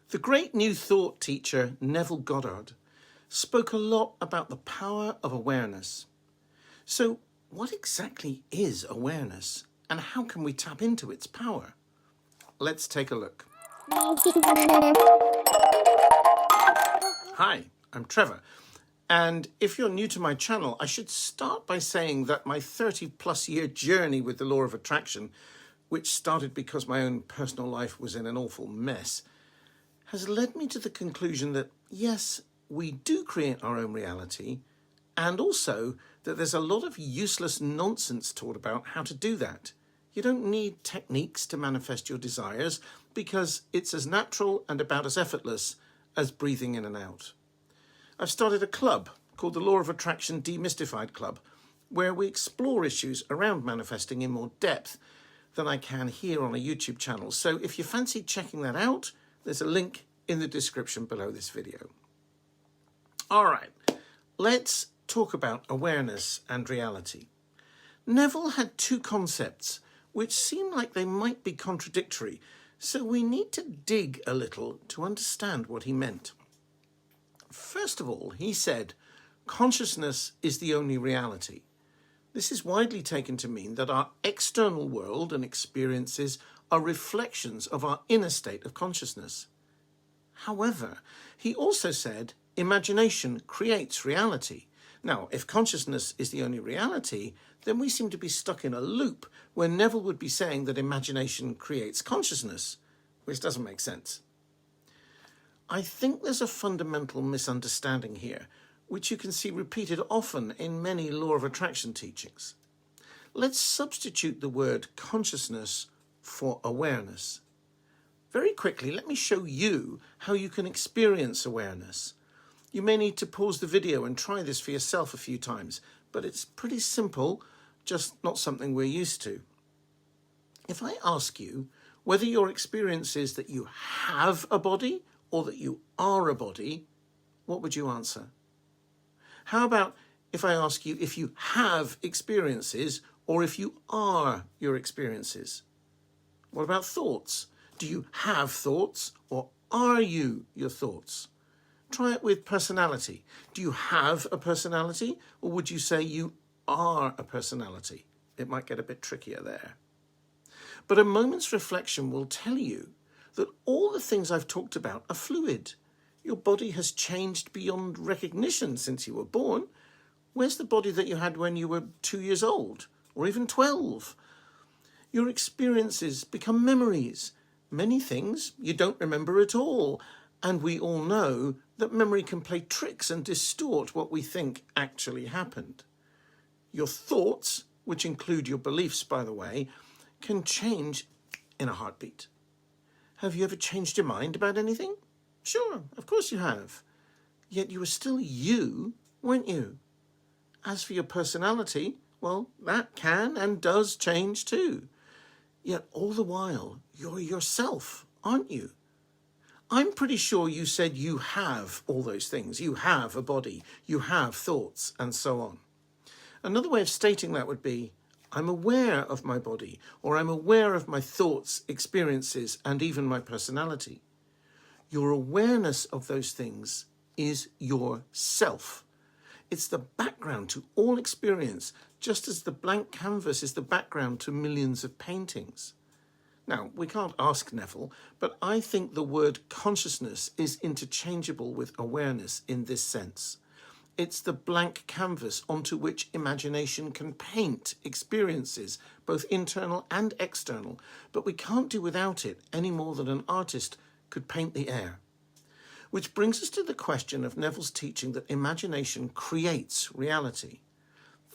The great New Thought teacher Neville Goddard spoke a lot about the power of awareness. So what exactly is awareness and how can we tap into its power? Let's take a look. Hi, I'm Trevor. And if you're new to my channel, I should start by saying that my 30-plus year journey with the law of attraction, which started because my own personal life was in an awful mess, has led me to the conclusion that, yes, we do create our own reality, and also that there's a lot of useless nonsense taught about how to do that. You don't need techniques to manifest your desires because it's as natural and about as effortless as breathing in and out. I've started a club called the Law of Attraction Demystified Club, where we explore issues around manifesting in more depth than I can here on a YouTube channel. So if you fancy checking that out, there's a link in the description below this video. All right, let's talk about awareness and reality. Neville had two concepts which seem like they might be contradictory, so we need to dig a little to understand what he meant. First of all, he said, consciousness is the only reality. This is widely taken to mean that our external world and experiences are reflections of our inner state of consciousness. However, he also said imagination creates reality. Now, if consciousness is the only reality, then we seem to be stuck in a loop where Neville would be saying that imagination creates consciousness, which doesn't make sense. I think there's a fundamental misunderstanding here, which you can see repeated often in many law of attraction teachings. Let's substitute the word consciousness for awareness. Very quickly, let me show you how you can experience awareness. You may need to pause the video and try this for yourself a few times, but it's pretty simple, just not something we're used to. If I ask you whether your experience is that you have a body or that you are a body, what would you answer? How about if I ask you if you have experiences or if you are your experiences? What about thoughts? Do you have thoughts or are you your thoughts? Try it with personality. Do you have a personality or would you say you are a personality? It might get a bit trickier there. But a moment's reflection will tell you that all the things I've talked about are fluid. Your body has changed beyond recognition since you were born. Where's the body that you had when you were 2 years old or even 12? Your experiences become memories. Many things you don't remember at all. And we all know that memory can play tricks and distort what we think actually happened. Your thoughts, which include your beliefs, by the way, can change in a heartbeat. Have you ever changed your mind about anything? Sure, of course you have. Yet you were still you, weren't you? As for your personality, well, that can and does change too. Yet all the while, you're yourself, aren't you? I'm pretty sure you said you have all those things. You have a body, you have thoughts, and so on. Another way of stating that would be, I'm aware of my body, or I'm aware of my thoughts, experiences, and even my personality. Your awareness of those things is yourself. It's the background to all experience, just as the blank canvas is the background to millions of paintings. Now, we can't ask Neville, but I think the word consciousness is interchangeable with awareness in this sense. It's the blank canvas onto which imagination can paint experiences, both internal and external, but we can't do without it any more than an artist could paint the air. Which brings us to the question of Neville's teaching that imagination creates reality.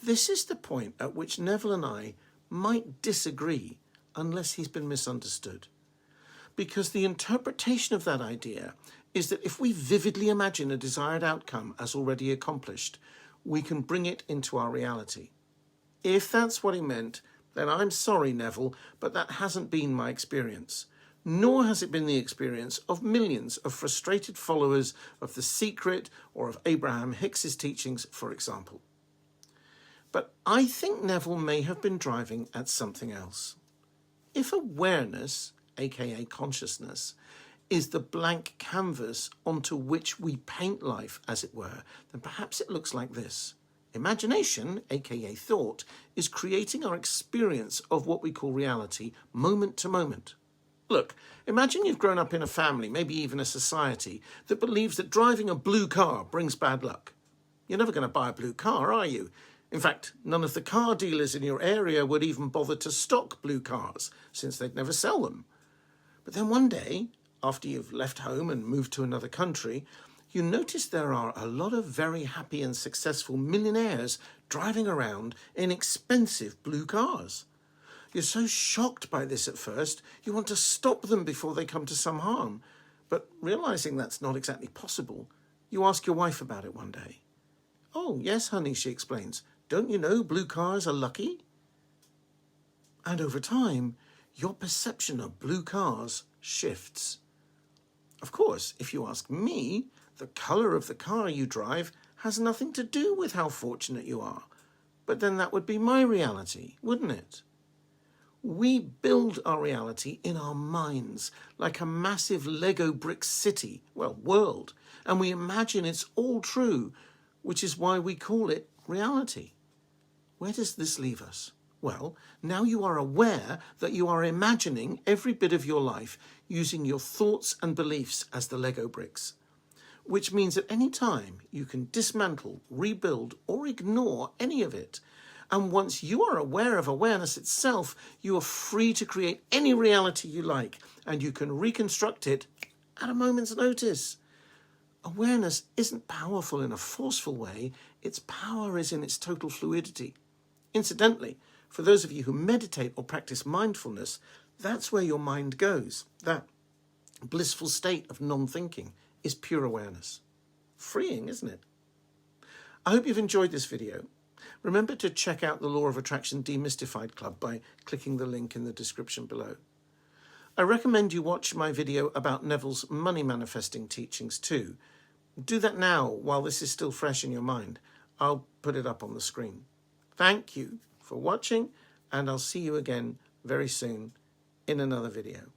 This is the point at which Neville and I might disagree unless he's been misunderstood. Because the interpretation of that idea is that if we vividly imagine a desired outcome as already accomplished, we can bring it into our reality. If that's what he meant, then I'm sorry, Neville, but that hasn't been my experience. Nor has it been the experience of millions of frustrated followers of The Secret or of Abraham Hicks's teachings, for example. But I think Neville may have been driving at something else. If awareness, aka consciousness, is the blank canvas onto which we paint life, as it were, then perhaps it looks like this. Imagination, aka thought, is creating our experience of what we call reality moment to moment. Look, imagine you've grown up in a family, maybe even a society, that believes that driving a blue car brings bad luck. You're never going to buy a blue car, are you? In fact, none of the car dealers in your area would even bother to stock blue cars, since they'd never sell them. But then one day, after you've left home and moved to another country, you notice there are a lot of very happy and successful millionaires driving around in expensive blue cars. You're so shocked by this at first, you want to stop them before they come to some harm. But realizing that's not exactly possible, you ask your wife about it one day. "Oh, yes, honey," she explains. "Don't you know blue cars are lucky?" And over time, your perception of blue cars shifts. Of course, if you ask me, the colour of the car you drive has nothing to do with how fortunate you are. But then that would be my reality, wouldn't it? We build our reality in our minds like a massive Lego brick city, world, and we imagine it's all true, which is why we call it reality. Where does this leave us? Well, now you are aware that you are imagining every bit of your life using your thoughts and beliefs as the Lego bricks, which means at any time you can dismantle, rebuild, or ignore any of it. And once you are aware of awareness itself, you are free to create any reality you like, and you can reconstruct it at a moment's notice. Awareness isn't powerful in a forceful way, its power is in its total fluidity. Incidentally, for those of you who meditate or practice mindfulness, that's where your mind goes. That blissful state of non-thinking is pure awareness. Freeing, isn't it? I hope you've enjoyed this video. Remember to check out the Law of Attraction Demystified Club by clicking the link in the description below. I recommend you watch my video about Neville's money manifesting teachings too. Do that now while this is still fresh in your mind. I'll put it up on the screen. Thank you for watching, and I'll see you again very soon in another video.